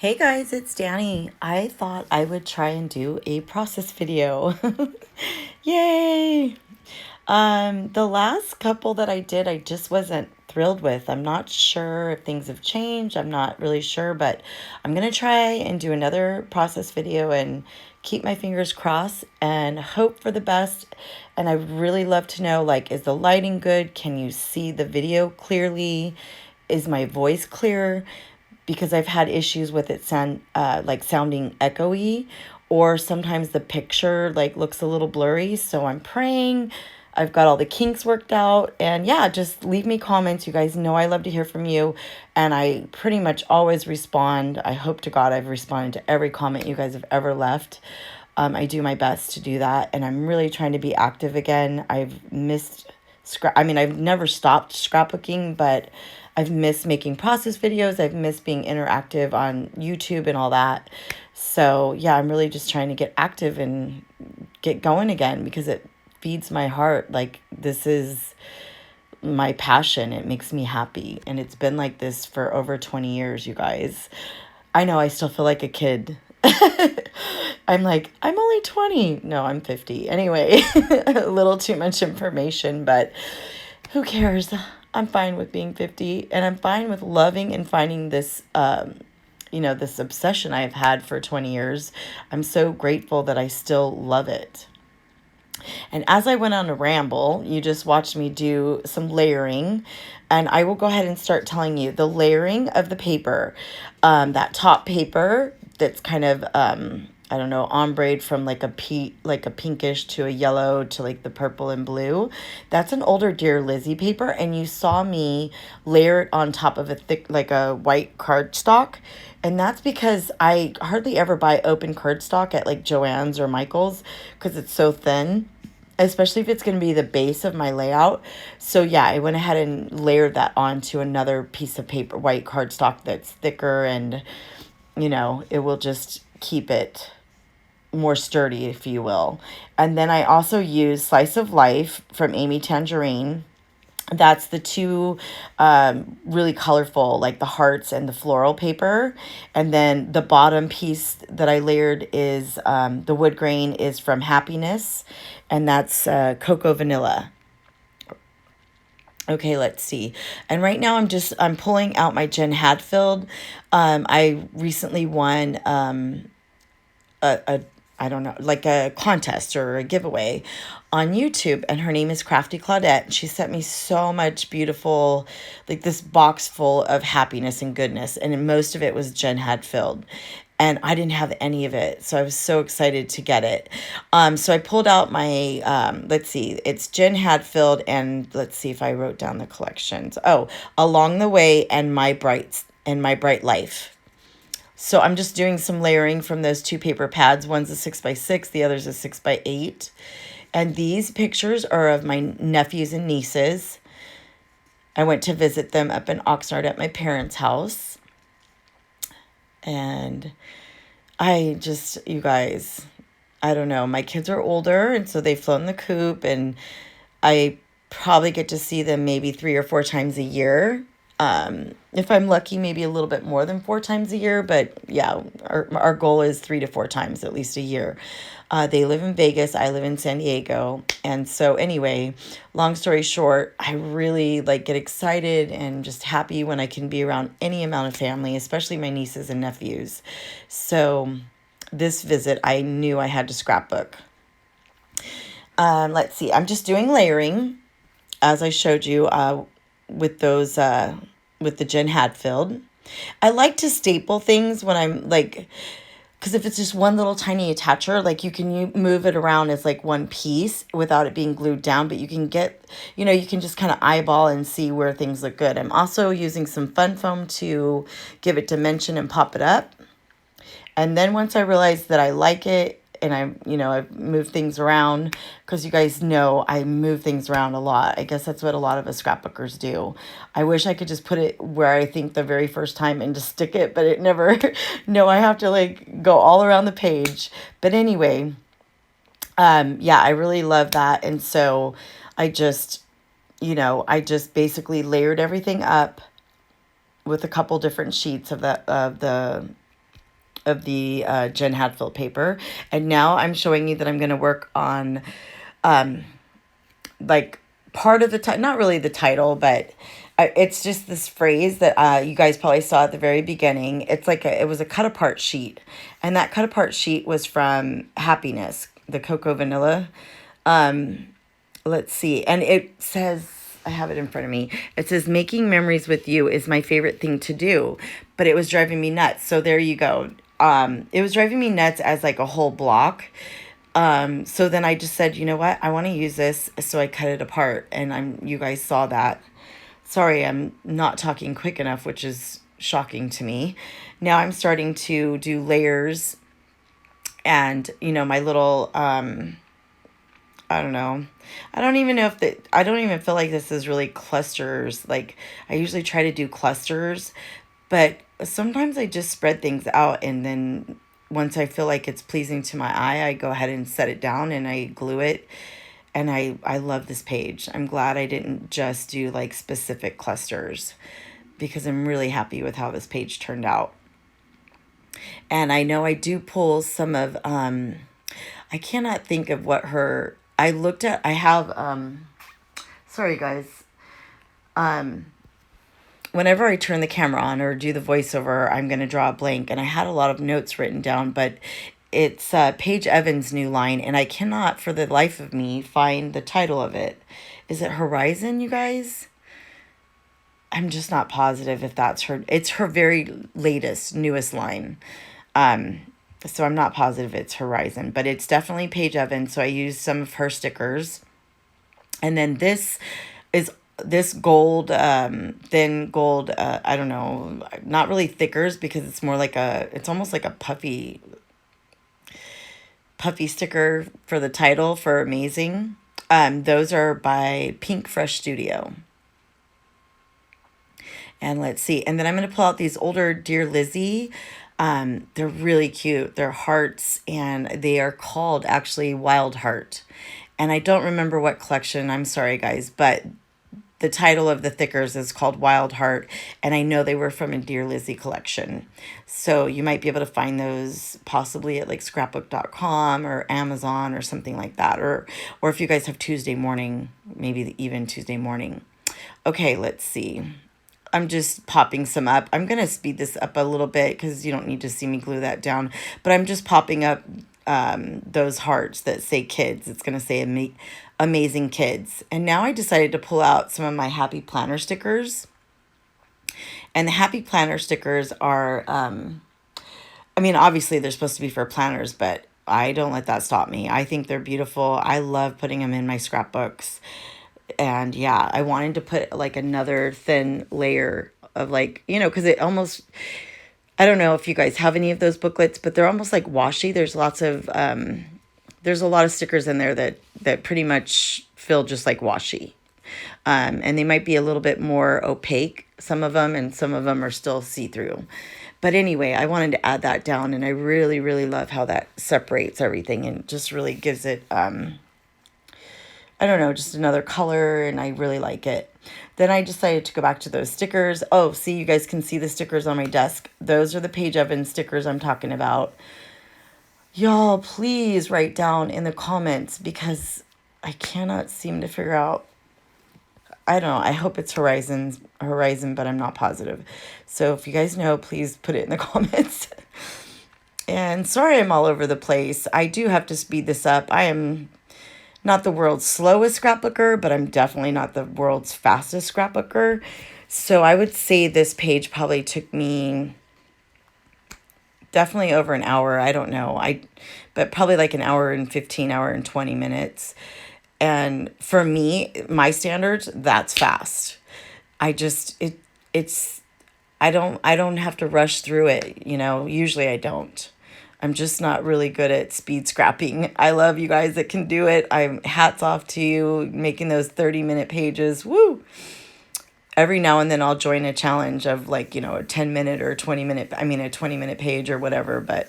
Hey guys, it's Dani. I thought I would try and do a process video. Yay! The last couple that I did, I just wasn't thrilled with. I'm not sure if things have changed. I'm not really sure, but I'm gonna try and do another process video and keep my fingers crossed and hope for the best. And I would really love to know, like, is the lighting good? Can you see the video clearly? Is my voice clear? Because I've had issues with it sounding echoey, or sometimes the picture like looks a little blurry. So I'm praying I've got all the kinks worked out. And yeah, just leave me comments. You guys know I love to hear from you, and I pretty much always respond. I hope to God I've responded to every comment you guys have ever left. I do my best to do that, and I'm really trying to be active again. I've missed I've never stopped scrapbooking, but I've missed making process videos. I've missed being interactive on YouTube and all that. So yeah, I'm really just trying to get active and get going again because it feeds my heart. Like, this is my passion. It makes me happy. And it's been like this for over 20 years, you guys. I know I still feel like a kid. I'm like, I'm only 20. No, I'm 50. Anyway, a little too much information, but who cares? I'm fine with being 50, and I'm fine with loving and finding this, this obsession I've had for 20 years. I'm so grateful that I still love it. And as I went on a ramble, you just watched me do some layering. And I will go ahead and start telling you the layering of the paper. That top paper that's kind of, I don't know, ombre from like like a pinkish to a yellow to like the purple and blue. That's an older Dear Lizzie paper. And you saw me layer it on top of a thick, like a white cardstock. And that's because I hardly ever buy open cardstock at like Joann's or Michael's because it's so thin, especially if it's going to be the base of my layout. So yeah, I went ahead and layered that onto another piece of paper, white cardstock that's thicker, and it will just keep it more sturdy, if you will. And then I also use Slice of Life from Amy Tangerine. That's the two really colorful, like the hearts and the floral paper. And then the bottom piece that I layered is the wood grain is from Happiness, and that's cocoa vanilla. Okay, let's see. And right now I'm pulling out my Jen Hadfield. I recently won a I don't know, like a contest or a giveaway on YouTube, and her name is Crafty Claudette. She sent me so much beautiful, like this box full of happiness and goodness, and most of it was Jen Hadfield. And I didn't have any of it, so I was so excited to get it. So I pulled out my, let's see, it's Jen Hadfield, and let's see if I wrote down the collections. Oh, Along the Way and My Bright Life. So I'm just doing some layering from those two paper pads. One's a 6x6, the other's a 6x8. And these pictures are of my nephews and nieces. I went to visit them up in Oxnard at my parents' house. And you guys, I don't know. My kids are older, and so they've flown the coop, and I probably get to see them maybe 3 or 4 times a year. If I'm lucky, maybe a little bit more than 4 times a year, but yeah, our goal is 3 to 4 times at least a year. They live in Vegas. I live in San Diego. And so anyway, long story short, I really get excited and just happy when I can be around any amount of family, especially my nieces and nephews. So this visit, I knew I had to scrapbook. Let's see. I'm just doing layering, as I showed you, with those, with the Jen Hadfield. I like to staple things when I'm because if it's just one little tiny attacher, you can move it around as one piece without it being glued down, but you can you can just kind of eyeball and see where things look good. I'm also using some fun foam to give it dimension and pop it up. And then once I realized that I like it, and I've moved things around, because you guys know I move things around a lot. I guess that's what a lot of us scrapbookers do. I wish I could just put it where I think the very first time and just stick it, but it never, no, I have to go all around the page. But anyway, yeah, I really love that. And so I just basically layered everything up with a couple different sheets of the of the Jen Hadfield paper. And now I'm showing you that I'm going to work on like part of the title, not really the title, but it's just this phrase that you guys probably saw at the very beginning. It's like it was a cut apart sheet, and that cut apart sheet was from Happiness, the Cocoa Vanilla. Let's see, and it says, I have it in front of me. It says, making memories with you is my favorite thing to do, but it was driving me nuts. So there you go. It was driving me nuts as like a whole block. So then I just said, you know what? I want to use this. So I cut it apart, and you guys saw that. Sorry, I'm not talking quick enough, which is shocking to me. Now I'm starting to do layers and, my little, I don't know. I don't even know I don't even feel like this is really clusters. Like, I usually try to do clusters, but sometimes I just spread things out, and then once I feel like it's pleasing to my eye, I go ahead and set it down and I glue it. And I love this page. I'm glad I didn't just do like specific clusters, because I'm really happy with how this page turned out. And I know I do pull some of, I cannot think of what I have, sorry guys. Whenever I turn the camera on or do the voiceover, I'm going to draw a blank. And I had a lot of notes written down, but it's Paige Evans' new line, and I cannot for the life of me find the title of it. Is it Horizon, you guys? I'm just not positive if that's her. It's her very latest, newest line. So I'm not positive it's Horizon, but it's definitely Paige Evans. So I used some of her stickers. And then this gold, thin gold, I don't know, not really thickers, because it's more like it's almost like a puffy sticker for the title for Amazing. Those are by Pink Fresh Studio. And let's see. And then I'm going to pull out these older Dear Lizzie. They're really cute. They're hearts, and they are called actually Wild Heart. And I don't remember what collection. I'm sorry, guys, but the title of the thickers is called Wild Heart, and I know they were from a Dear Lizzie collection. So you might be able to find those possibly at like scrapbook.com or Amazon or something like that. Or if you guys have Tuesday morning, maybe even Tuesday morning. Okay, let's see. I'm just popping some up. I'm going to speed this up a little bit because you don't need to see me glue that down. But I'm just popping up those hearts that say kids. It's going to say Amazing Kids. And now I decided to pull out some of my Happy Planner stickers. And the Happy Planner stickers are, I mean, obviously they're supposed to be for planners, but I don't let that stop me. I think they're beautiful. I love putting them in my scrapbooks. And yeah, I wanted to put like another thin layer of like, because it almost, I don't know if you guys have any of those booklets, but they're almost like washi. There's a lot of stickers in there that pretty much feel just like washi. And they might be a little bit more opaque, some of them, and some of them are still see-through. But anyway, I wanted to add that down, and I really, really love how that separates everything and just really gives it, I don't know, just another color, and I really like it. Then I decided to go back to those stickers. Oh, see, you guys can see the stickers on my desk. Those are the Paige Evans stickers I'm talking about. Y'all, please write down in the comments, because I cannot seem to figure out. I don't know. I hope it's Horizon, but I'm not positive. So if you guys know, please put it in the comments. And sorry I'm all over the place. I do have to speed this up. I am not the world's slowest scrapbooker, but I'm definitely not the world's fastest scrapbooker. So I would say this page probably took me definitely over an hour. I don't know. But probably like an hour and 15, hour and 20 minutes. And for me, my standards, that's fast. I don't have to rush through it. Usually I don't. I'm just not really good at speed scrapping. I love you guys that can do it. Hats off to you making those 30-minute pages. Woo! Every now and then I'll join a challenge of like, a 10-minute or 20-minute, a 20-minute page or whatever. But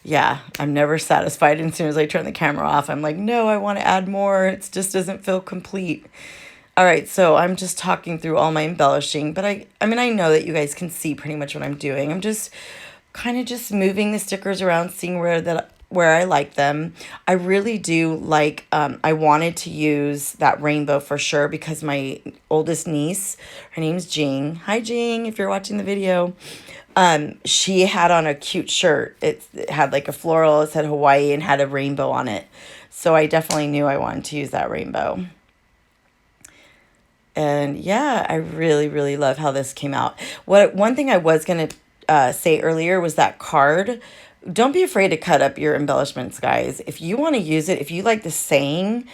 yeah, I'm never satisfied. And as soon as I turn the camera off, I'm like, no, I want to add more. It just doesn't feel complete. All right, so I'm just talking through all my embellishing, but I know that you guys can see pretty much what I'm doing. I'm just kind of just moving the stickers around, seeing where I like them. I really do like, I wanted to use that rainbow for sure because my oldest niece, her name's Jing. Hi, Jing, if you're watching the video. She had on a cute shirt. It had like a floral, it said Hawaii, and had a rainbow on it. So I definitely knew I wanted to use that rainbow. And yeah, I really, really love how this came out. One thing I was going to say earlier was that card. Don't be afraid to cut up your embellishments, guys. If you want to use it, if you like the saying,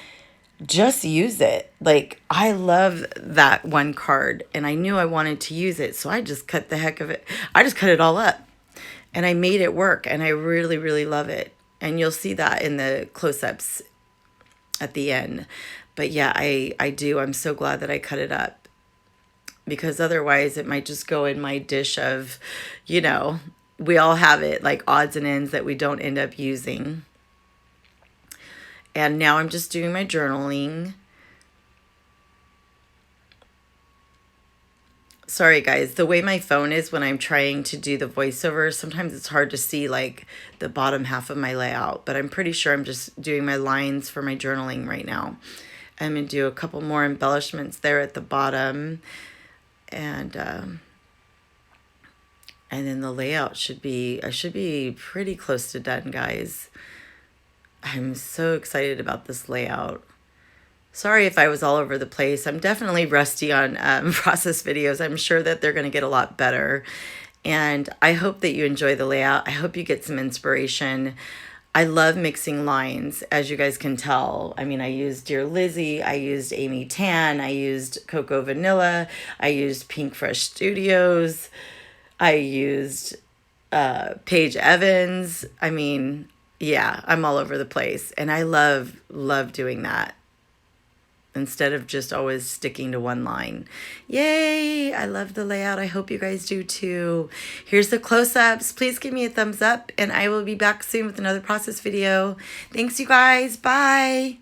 just use it. Like, I love that one card, and I knew I wanted to use it, so I just cut the heck of it. I just cut it all up, and I made it work, and I really, really love it. And you'll see that in the close-ups at the end. But yeah, I do. I'm so glad that I cut it up, because otherwise it might just go in my dish of, you know, we all have it, like odds and ends that we don't end up using. And now I'm just doing my journaling. Sorry guys, the way my phone is when I'm trying to do the voiceover, sometimes it's hard to see like the bottom half of my layout, but I'm pretty sure I'm just doing my lines for my journaling right now. I'm going to do a couple more embellishments there at the bottom, and then the layout should be, I should be pretty close to done, guys. I'm so excited about this layout. Sorry if I was all over the place. I'm definitely rusty on process videos. I'm sure that they're going to get a lot better. And I hope that you enjoy the layout. I hope you get some inspiration. I love mixing lines, as you guys can tell. I mean, I used Dear Lizzie, I used Amy Tan, I used Cocoa Vanilla, I used Pink Fresh Studios, I used Paige Evans. I mean, yeah, I'm all over the place. And I love doing that instead of just always sticking to one line. Yay! I love the layout. I hope you guys do too. Here's the close-ups. Please give me a thumbs up, and I will be back soon with another process video. Thanks, you guys. Bye!